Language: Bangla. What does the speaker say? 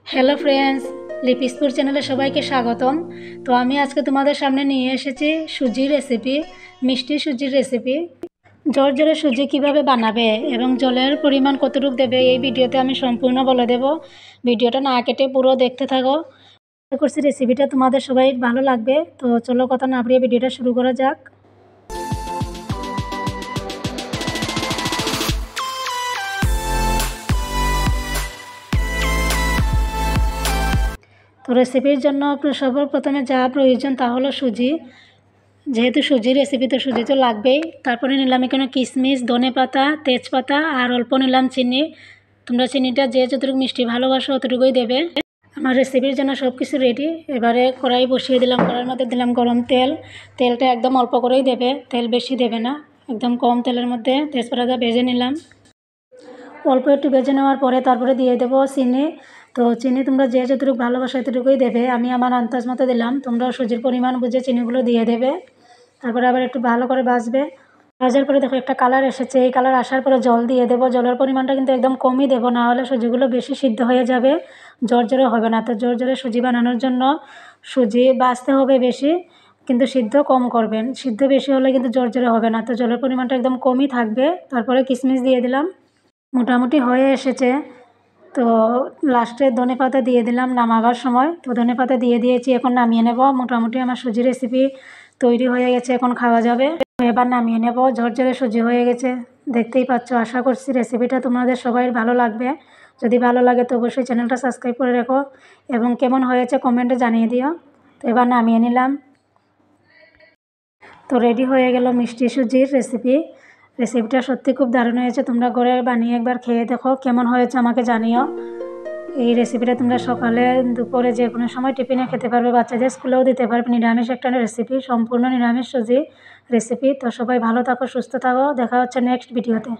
হ্যালো ফ্রেন্ডস, লিপিসপুর চ্যানেলে সবাইকে স্বাগতম। তো আমি আজকে তোমাদের সামনে নিয়ে এসেছি সুজির রেসিপি, মিষ্টি সুজির রেসিপি। ঝরঝরে সুজি কিভাবে বানাবে এবং জলের পরিমাণ কতটুকু দেবে এই ভিডিওতে আমি সম্পূর্ণ বলে দেব। ভিডিওটা না কেটে পুরো দেখতে থাকো। আশা করছি রেসিপিটা তোমাদের সবাই ভালো লাগবে। তো চলো কথা না বাড়িয়ে ভিডিওটা শুরু করা যাক। তো রেসিপির জন্য সর্বপ্রথমে যা প্রয়োজন তা হলো সুজি। যেহেতু সুজির রেসিপি তো সুজি তো লাগবেই। তারপরে নিলাম এখানে কিশমিশ, ধনেপাতা, তেজপাতা আর অল্প নিলাম চিনি। তোমরা চিনিটা যে যতটুকু মিষ্টি ভালোবাসো অতটুকুই দেবে। আমার রেসিপির জন্য সব কিছু রেডি। এবারে কড়াই বসিয়ে দিলাম, কড়াইয়ের মধ্যে দিলাম গরম তেল। তেলটা একদম অল্প করেই দেবে, তেল বেশি দেবে না, একদম কম তেলের মধ্যে তেজপাতাটা ভেজে নিলাম। অল্প একটু ভেজে নেওয়ার পরে তারপরে দিয়ে দেবো চিনি। তো চিনি তোমরা যে যতটুকু ভালোবাসো এতটুকুই দেবে। আমি আমার আন্দাজ মতো দিলাম, তোমরাও সুজির পরিমাণ বুঝে চিনিগুলো দিয়ে দেবে। তারপরে আবার একটু ভালো করে ভাজবে। ভাজার পরে দেখো একটা কালার এসেছে। এই কালার আসার পরে জল দিয়ে দেবো। জলের পরিমাণটা কিন্তু একদম কমই দেবো, না হলে সুজিগুলো বেশি সিদ্ধ হয়ে যাবে, ঝরঝরে হবে না। তো ঝরঝরে সুজি বানানোর জন্য সুজি ভাজতে হবে বেশি, কিন্তু সিদ্ধ কম করবেন। সিদ্ধ বেশি হলে কিন্তু ঝরঝরে হবে না। তো জলের পরিমাণটা একদম কমই থাকবে। তারপরে কিশমিশ দিয়ে দিলাম। মোটামুটি হয়ে এসেছে। তো লাস্টে ধনেপাতা দিয়ে দিলাম নামাবার সময়। তো ধনেপাতা দিয়ে দিয়েছি, এখন নামিয়ে নেব। মোটামুটি আমার সুজি রেসিপি তৈরি হয়ে গেছে, এখন খাওয়া যাবে। এবার নামিয়ে নেব। ঝরঝরে সুজি হয়ে গেছে, দেখতেই পাচ্ছ। আশা করছি রেসিপিটা তোমাদের সবাই ভালো লাগবে। যদি ভালো লাগে তো অবশ্যই চ্যানেলটা সাবস্ক্রাইব করে রেখো এবং কেমন হয়েছে কমেন্টে জানিয়ে দিও। তো এবার নামিয়ে নিলাম। তো রেডি হয়ে গেল মিষ্টি সুজির রেসিপি। রেসিপিটা সত্যি খুব দারুণ হয়েছে। তোমরা ঘরে বানিয়ে একবার খেয়ে দেখো, কেমন হয়েছে আমাকে জানিও। এই রেসিপিটা তোমরা সকালে দুপুরে যে কোনো সময় টিফিনে খেতে পারবে, বাচ্চাদের স্কুলেও দিতে পারবে। নিরামিষ একটা রেসিপি, সম্পূর্ণ নিরামিষ সুজি রেসিপি। তো সবাই ভালো থাকো, সুস্থ থাকো। দেখা হচ্ছে নেক্সট ভিডিওতে।